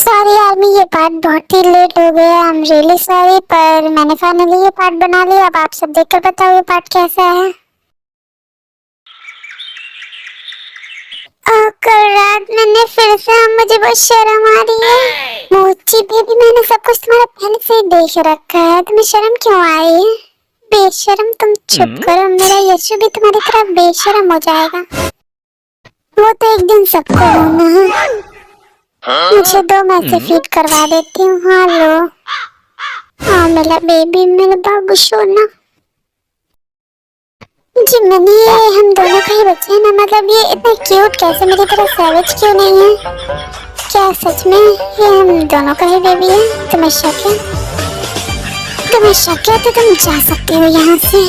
Sorry army, ये part बहुत ही late हो गया। आई एम रियली सॉरी, पर मैंने फाइनली ये पार्ट बना लिया। अब आप सब देखकर बताओ ये पार्ट कैसा है। कल रात मैंने फिर से, मुझे बहुत शर्म आ रही है। मोची बेबी, मैंने सब कुछ तुम्हारा पहले से ही देख रखा है, तुम्हें शर्म क्यों आई है? बेशरम, तुम चुप करो, मेरा यशु भी तुम्हारी तरह बेशरम हो जाएगा। वो तो एक दिन सबको होना है। मुझे दो, मैं से फीड करवा देती हूँ। हाँ लो। हाँ मेरा बेबी, मेरा बाबू सोना। जी मैंने, हम दोनों का ही बच्चे हैं ना, मतलब ये इतना क्यूट कैसे, मेरी तरह सैवेज क्यों नहीं है? क्या सच में ये हम दोनों का ही बेबी है? तुम्हें शक है? तुम्हें शक है तो तुम जा सकते हो यहाँ से।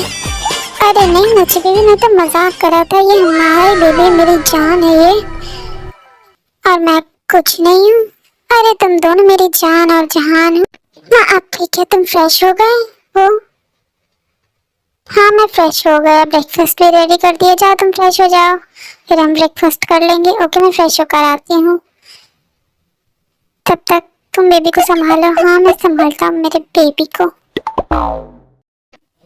अरे नहीं मुझे बेबी, मैं तो मजाक कर रहा था। ये हमारी बेबी, मेरी जान है ये, और मैं कुछ नहीं हूँ। अरे तुम दोनों मेरी जान और जहान हो। हाँ अब ठीक है, तुम फ्रेश हो गए हो? हाँ मैं फ्रेश हो गया, ब्रेकफास्ट भी रेडी कर दिया। जाओ तुम फ्रेश हो जाओ, फिर हम ब्रेकफास्ट कर लेंगे। ओके मैं फ्रेश होकर आती हूँ, तब तक तुम बेबी को संभालो। हाँ मैं संभालता हूँ मेरे बेबी को।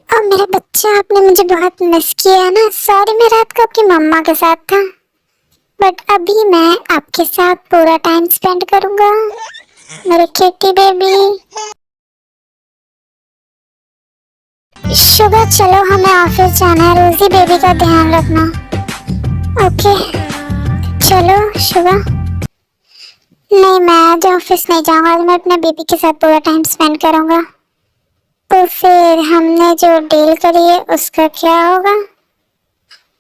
और मेरा बच्चा, आपने मुझे बहुत मिस किया ना। सॉरी, मैं रात को आपकी मम्मा के साथ था, बट अभी मैं आपके साथ पूरा टाइम स्पेंड करूंगा, मेरे क्यूटी बेबी। शुगर चलो, हमें ऑफिस जाना है। रोजी बेबी का ध्यान रखना। ओके चलो शुगर। नहीं मैं आज ऑफिस नहीं जाऊंगा, आज मैं अपने बेबी के साथ पूरा टाइम स्पेंड करूंगा। तो फिर हमने जो डील करी है उसका क्या होगा?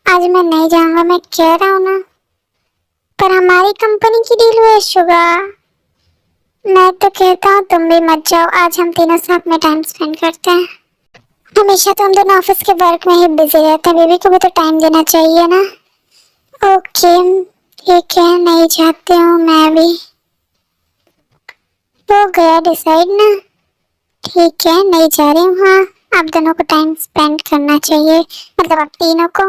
आज मैं नहीं जाऊंगा, मैं कह रहा हूँ ना। पर हमारी कंपनी की डील हुई है शुगर। मैं तो कहता हूँ तुम भी मत जाओ, आज हम तीनों साथ में टाइम स्पेंड करते हैं। हमेशा तो हम दोनों ऑफिस के वर्क में ही बिजी रहते हैं, बेबी को भी तो टाइम देना चाहिए ना। ओके ठीक है, नहीं चाहती हूँ मैं भी। हो गया डिसाइड ना? ठीक है नहीं जा रही हूँ। हाँ आप दोनों को टाइम स्पेंड करना चाहिए, मतलब आप तीनों को।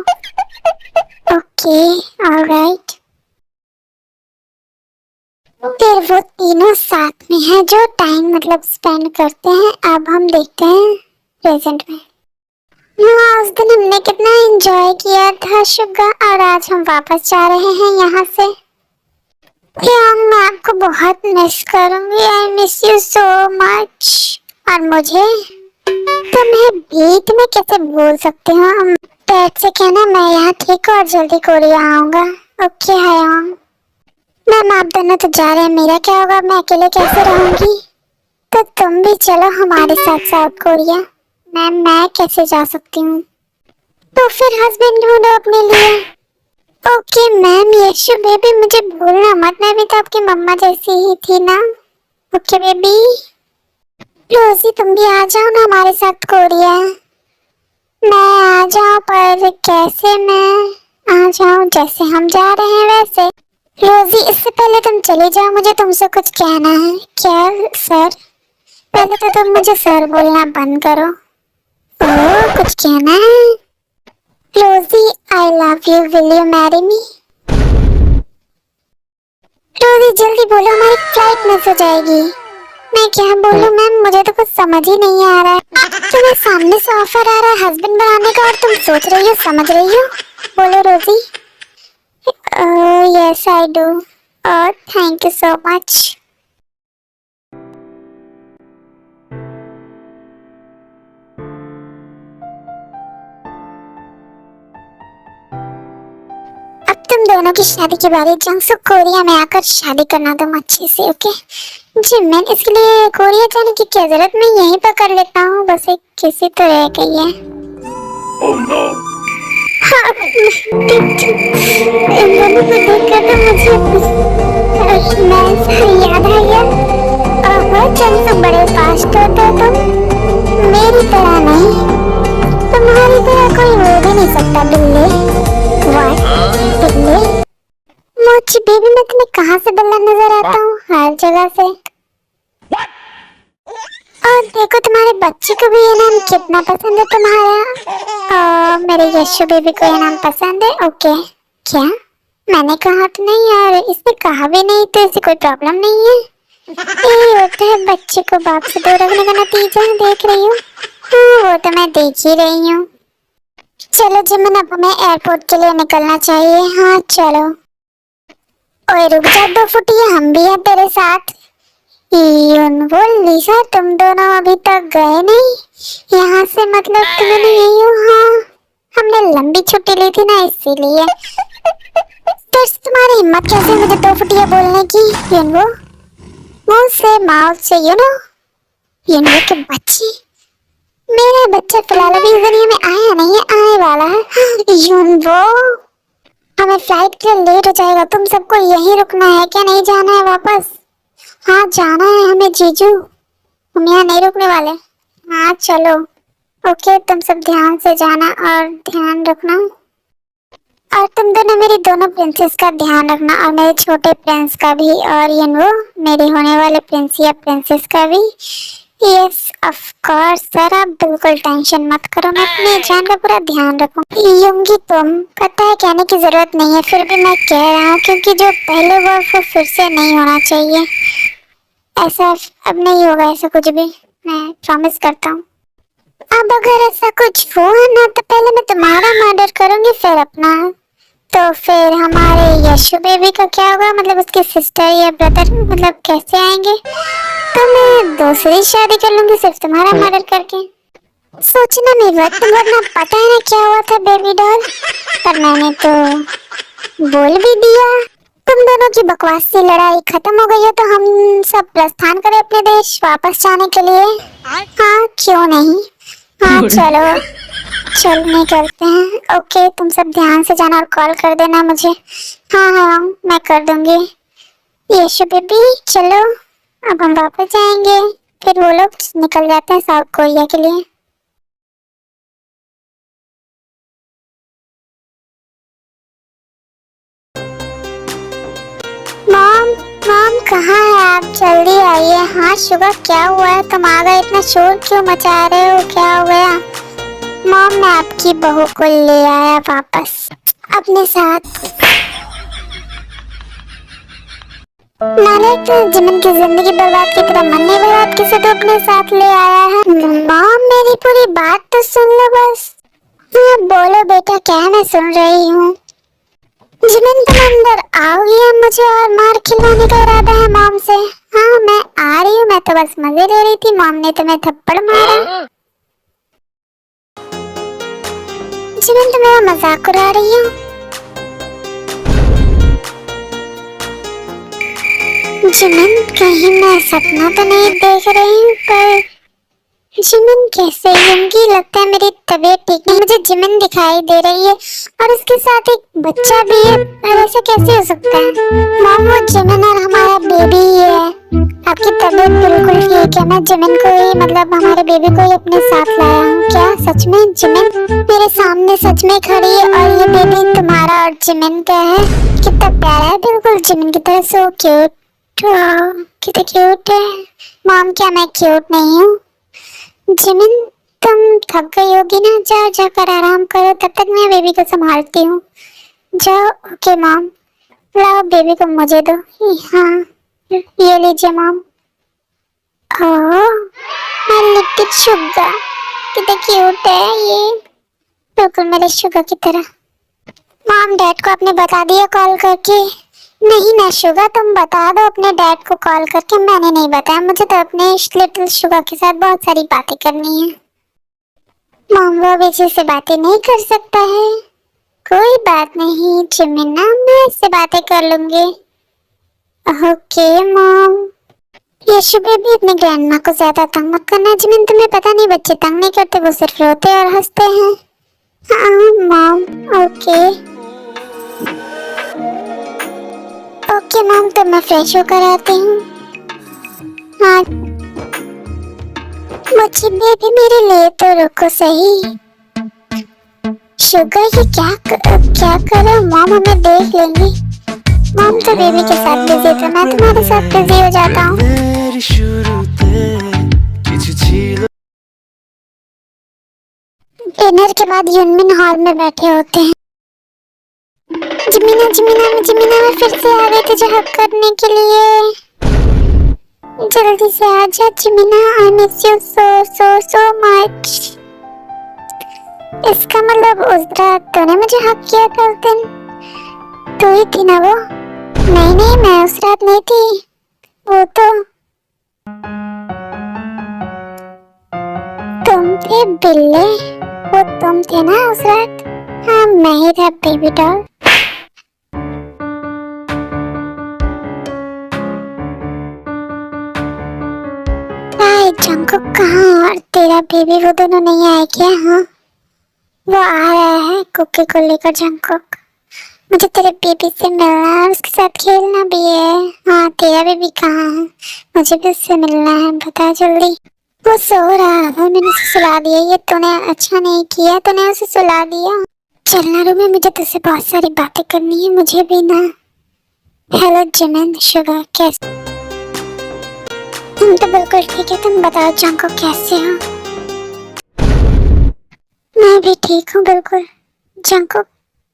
Okay alright. फिर वो तीनों साथ में हैं जो टाइम मतलब स्पेंड करते हैं। अब हम देखते हैं प्रेजेंट में। हाँ उस दिन हमने कितना एंजॉय किया था शुगा, और आज हम वापस जा रहे हैं यहाँ से। यार मैं आपको बहुत मिस करूंगी, आई मिस यू सो मच। और मुझे तुम्हें भी, तुम्हें कैसे भूल सकती हूँ। डैड से कहना मैं यहाँ ठीक हूँ और जल्दी कोरिया आऊंगा। ओके हाय मैम, आप दोनों तो जा रहे हैं, मेरा क्या होगा? मैं अकेले कैसे रहूंगी? तो तुम भी चलो हमारे साथ साउथ कोरिया। मैम मैं कैसे जा सकती हूँ? तो फिर हस्बैंड ढूंढो अपने लिए। ओके मैम, यशु बेबी मुझे भूलना मत, मैं भी तो आपकी मम्मा जैसी ही थी ना। Okay baby. रोजी तुम भी आ जाओ ना हमारे साथ कोरिया। मैं आ जाऊँ, पर कैसे मैं आ जाऊँ? जैसे हम जा रहे हैं वैसे। रोजी इससे पहले तुम चले जाओ, मुझे तुमसे कुछ कहना है। क्या सर? पहले तो तुम मुझे सर बोलना बंद करो। ओह कुछ कहना है? रोजी I love you, will you marry me? रोजी जल्दी बोलो, हमारी फ्लाइट मिस हो जाएगी। मैं क्या बोलूं मैम, मुझे तो कुछ समझ ही नहीं आ रहा है। तुम्हें सामने से ऑफर आ रहा है हस्बैंड बनाने का और तुम सोच रही हो, समझ रही हो? बोलो रोजी। यस आई डू, और थैंक यू सो मच। अब तुम दोनों की शादी के बारे जंगसुक कोरिया में आकर शादी करना तुम अच्छे से। ओके जी मैम, इसके लिए कोरिया जाने की क्या जरूरत, मैं यहीं पर कर लेता हूँ, बस एक किसी तो रह गई है। oh, no. हाँ, इन दोनों को देखकर तो मुझे याद आया। ओहो जंगसुक बड़े फास्ट होते हो तुम, मेरी तरह नहीं। तुम्हारी तरह कोई हो भी नहीं सकता बिल्ली। बिल्ली? मोची बेबी, मैं तुम्हें कहाँ से बिल्ला नजर आता हूँ? हर जगह से। और देखो तुम्हारे बच्चे को भी ये नाम कितना पसंद है तुम्हारा। मेरे यशु बेबी को ये नाम पसंद है। ओके क्या मैंने कहा तो नहीं, और इसने कहा भी नहीं, तो इसे कोई प्रॉब्लम नहीं है। यही होता है बच्चे को बाप से दूर रखने का नतीजा, देख रही हूँ। हाँ वो तो मैं देख ही रही हूँ। चलो जिमिन, अब हमें एयरपोर्ट के लिए निकलना चाहिए। हाँ चलो। ओए रुक जा दो फुटिया, हम भी हैं तेरे साथ। वो लिसा, तुम दोनों अभी तक गए नहीं यहाँ से, मतलब तुम्हें नहीं यही हो? हाँ हमने लंबी छुट्टी ली थी ना, इसीलिए। तो तुम्हारी हिम्मत कैसे मुझे दो फुटिया बोलने की? वो मुंह से माउथ से यूनो के बच्चे। मेरा बच्चा फिलहाल अभी दुनिया में आया नहीं है, आने वाला है। यूनो हमें फ्लाइट के लिए लेट हो जाएगा, तुम सबको यहीं रुकना है क्या, नहीं जाना है वापस? हाँ जाना है हमें जीजू, हम यहाँ नहीं रुकने वाले। हाँ चलो। ओके तुम सब ध्यान से जाना और ध्यान रखना, और तुम दोनों मेरी दोनों प्रिंसेस का ध्यान रखना, और मेरे छोटे प्रिंस का भी, और मेरे होने वाले प्रिंस या प्रिंसेस का भी। यस ऑफ कोर्स सर, आप बिल्कुल टेंशन मत करो, मैं अपनी जान का पूरा ध्यान रखूंगी। तुम पता है कहने की जरूरत नहीं है, फिर भी मैं कह रहा हूँ क्योंकि जो पहले वो फिर से नहीं होना चाहिए। ऐसा अब नहीं होगा, ऐसा कुछ भी, मैं प्रॉमिस करता हूँ। अब अगर ऐसा कुछ हुआ ना तो पहले मैं तुम्हारा मर्डर करूंगी, फिर अपना। तो फिर हमारे यशु बेबी का क्या होगा, मतलब उसके सिस्टर या ब्रदर, मतलब कैसे आएंगे? तो मैं दूसरी शादी कर लूंगी सिर्फ तुम्हारा मर्डर करके। सोचना नहीं वक्त, वरना पता है ना क्या हुआ था बेबी डॉल, पर मैंने तो बोल भी दिया। तुम दोनों की बकवासी लड़ाई खत्म हो गई है तो हम सब प्रस्थान करें अपने देश वापस जाने के लिए। हाँ क्यों नहीं, हाँ चलो चलने चलते हैं। ओके तुम सब ध्यान से जाना और कॉल कर देना मुझे। हाँ हाँ मैं कर दूंगी। यशु बेबी चलो, अब हम वापस जाएंगे। फिर वो लोग निकल जाते हैं साउथ कोरिया के लिए। मॉम मॉम कहाँ है आप, जल्दी आइए। हाँ शुगर क्या हुआ है, तुम आ गए, इतना शोर क्यों मचा रहे हो, क्या हो गया? मॉम मैं आपकी बहू को ले आया वापस अपने साथ। नालायक, तो जिमिन की जिंदगी बर्बाद की तरह मन नहीं बर्बाद किसे तो अपने साथ ले आया है। मॉम मेरी पूरी बात तो सुन लो बस। हाँ बोलो बेटा, क्या मैं सुन रही हूँ। जिमिन तुम अंदर आओगी या मुझे और मार खिलाने का इरादा है मॉम से? हाँ मैं आ रही हूँ, मैं तो बस मजे ले रही थी, मॉम ने तुम्हें थप्पड़ मारा। जिमिन तुम मेरा मजाक उड़ा रही हो? जिमिन कहीं मैं सपना तो नहीं देख रही हूँ, पर जिमिन कैसे होंगी, लगता है मेरी तबीयत ठीक नहीं, मुझे जिमिन दिखाई दे रही है और उसके साथ एक बच्चा भी है, पर ऐसा कैसे हो सकता है? मॉम वो जिमिन और हमारा बेबी ही है। आपकी तबीयत बिल्कुल ठीक है, मैं जिमिन को ही, मतलब हमारे बेबी को ही अपने साथ लाया हूँ। क्या सच में जिमिन मेरे सामने सच में खड़ी है और ये बेबी तुम्हारा और जिमिन का है? कितना प्यारा है, बिल्कुल जिमिन की तरह, सो क्यूट। कितना क्यूट है। मॉम क्या मैं क्यूट नहीं हूँ? जिमिन तुम थक गई होगी ना, जाओ जाकर आराम करो, तब तक मैं बेबी को संभालती हूँ। जाओ। Okay mom. लाओ बेबी को मुझे दो। हाँ ये लीजिए mom. Oh my little sugar, कितना क्यूट है ये, बिल्कुल मेरे शुगर की तरह। मॉम डैड को आपने बता दिया कॉल करके? नहीं ना शुगर, तुम बता दो अपने डैड को कॉल करके, मैंने नहीं बताया, मुझे तो अपने लिटिल शुगर के साथ बहुत सारी बातें करनी है। मॉम वो बेचे से बातें नहीं कर सकता है। कोई बात नहीं जिमिना, मैं इससे बातें कर लूंगी। Okay mom. यशु बेबी अपने ग्रैंडमा को ज्यादा तंग मत करना। जिमिन तुम्हें पता नहीं बच्चे तंग नहीं करते, वो सिर्फ रोते और हंसते हैं। हाँ मॉम। ओके ओके मॉम, तो मैं फ्रेश होकर आती हूँ। हाँ बच्ची बेबी मेरे लिए तो रुको सही। शुगर ये क्या करो मॉम, हमें देख लेंगी। मॉम तो बेबी के साथ बिजी, तो मैं तुम्हारे साथ बिजी हो जाता हूँ। डिनर के बाद यूनमिन हॉल में बैठे होते हैं। जिमिना जिमिना में फिर से आ गए थे जो हक करने के लिए। जल्दी से आ जा जिमिना, I miss you so so so much. इसका मतलब उस रात तूने मुझे हक किया था उस दिन, तू ही थी ना वो? नहीं नहीं, मैं उस रात नहीं थी, वो तो तुम थे बिल्ले, वो तुम थे ना उस रात? हाँ मैं ही था बेबी डॉल। हाय जंकुक कहाँ और तेरा बेबी, वो दोनों नहीं आए क्या? हाँ वो आ रहा है कुकी को लेकर। जंकुक मुझे तेरे बेबी से मिलना है और उसके साथ खेलना भी है। हाँ तेरा बेबी कहाँ है? मुझे भी उससे मिलना है, बता जल्दी। वो सो रहा है, मैंने उसे सुला दिया। ये तूने अच्छा नहीं किया, तूने उसे सुला दिया। चलना रूम में, मुझे तुझसे बहुत सारी बातें करनी है, मुझे भी ना। हेलो जिमिन शुगर, कैसे? हम तो बिल्कुल ठीक है, तुम बताओ जंकुक कैसे हो? मैं भी ठीक हूँ बिल्कुल। जंकुक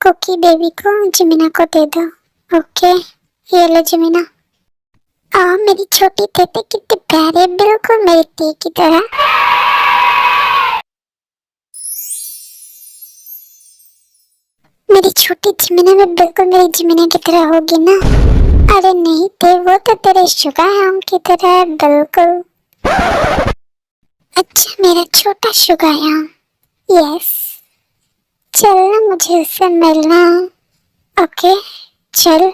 कुकी बेबी को जिमिना को दे दो। ओके ये लो जिमिना। मेरी छोटी तेते कितनी प्यारी है, बिल्कुल मेरी ती की तरह। मेरी छोटी जिमिना में बिल्कुल मेरी जिमिना की तरह होगी ना? अरे नहीं थे, वो तो तेरे शुगर हम की तरह है बिल्कुल। अच्छा मेरा छोटा शुगर हम, यस। चल मुझे उससे मिलना। ओके चल।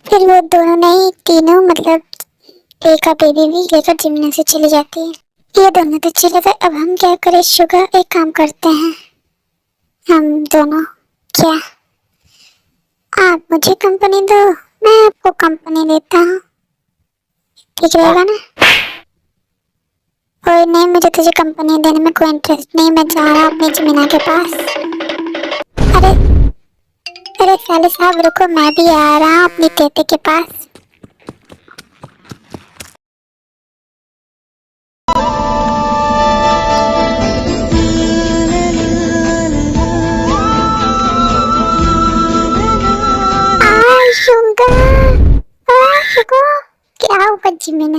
फिर वो दोनों नहीं तीनों, मतलब एक का बेबी भी लेकर जिमिना से चली जाती है। ये दोनों तो चले गए, अब हम क्या करें शुगर? एक काम करते हैं हम दोनों, क्या आप मुझे कंपनी दो, मैं आपको कंपनी देता हूँ, ठीक रहेगा ना? और नहीं, मुझे तुझे कंपनी देने में कोई इंटरेस्ट नहीं, मैं जा रहा हूँ अपनी जिमिना के पास। अरे अरे साले साहब रुको, मैं भी आ रहा हूँ अपनी तेते के पास। क्या हुआ जिमिना?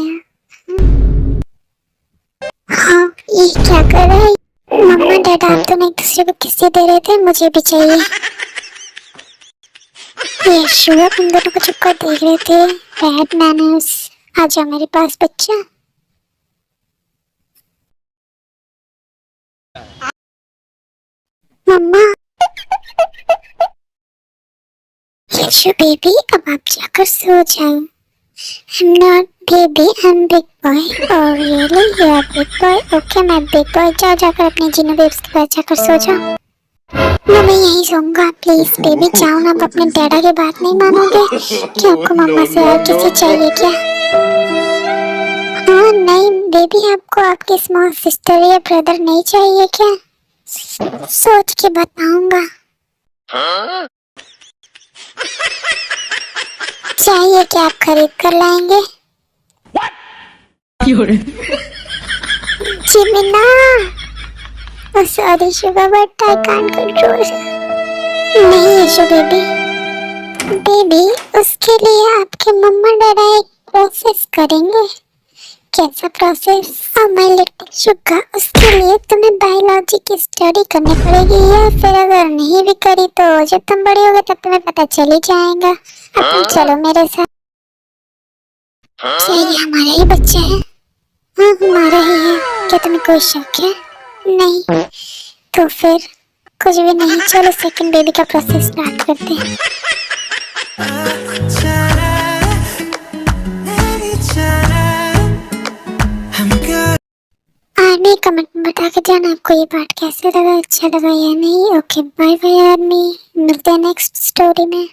हाँ ये क्या कर रहा है? मम्मा डैडा आप दोनों एक दूसरे को किस्से दे रहे थे, मुझे भी चाहिए। ये शुगर तुम दोनों को चुपकर देख रहे थे, बैड मैनर्स। आ जाओ मेरे पास बच्चा। मम्मा यशु बेबी, अब आप जाकर सो जाओ। I'm not baby, I'm big boy. Oh really? You are big boy? Okay, मैं big boy। जाओ जाकर अपनी जिनो बेब्स के पास जाकर सो जाओ। मैं यहीं सोऊंगा, प्लीज बेबी जाओ ना। आप अपने डैडा की बात नहीं मानोगे कि आपको मम्मा से और किसी चाहिए क्या? हाँ नहीं बेबी, आपको आपकी स्मॉल सिस्टर या ब्रदर नहीं चाहिए क्या? सोच के बताऊंगा। चाहिए क्या? आप खरीद कर लाएंगे। जिमिना, sorry sugar but I can't control. नहीं यशु बेबी, बेबी उसके लिए आपके मम्मा डैडा एक प्रोसेस करेंगे। कैसा प्रोसेस? माय लिटिल शुगर, उसके लिए तुम्हें बायोलॉजी की स्टडी करनी पड़ेगी, या फिर अगर नहीं भी करी तो जब तुम बड़े होगे तब तुम्हें पता चल ही जाएगा। अब तुम चलो मेरे साथ। क्या ये हमारा ही बच्चा है? हाँ हमारा ही है। क्या तुम्हें कोई शक है? नहीं तो फिर कुछ भी नहीं। चलो सेकंड बेबी का प्रोसेस स्टार्ट करते हैं। आर्मी कमेंट में बता के जाना आपको ये पार्ट कैसे लगा, अच्छा लगा या नहीं। ओके बाय बाय आर्मी, मिलते हैं नेक्स्ट स्टोरी में।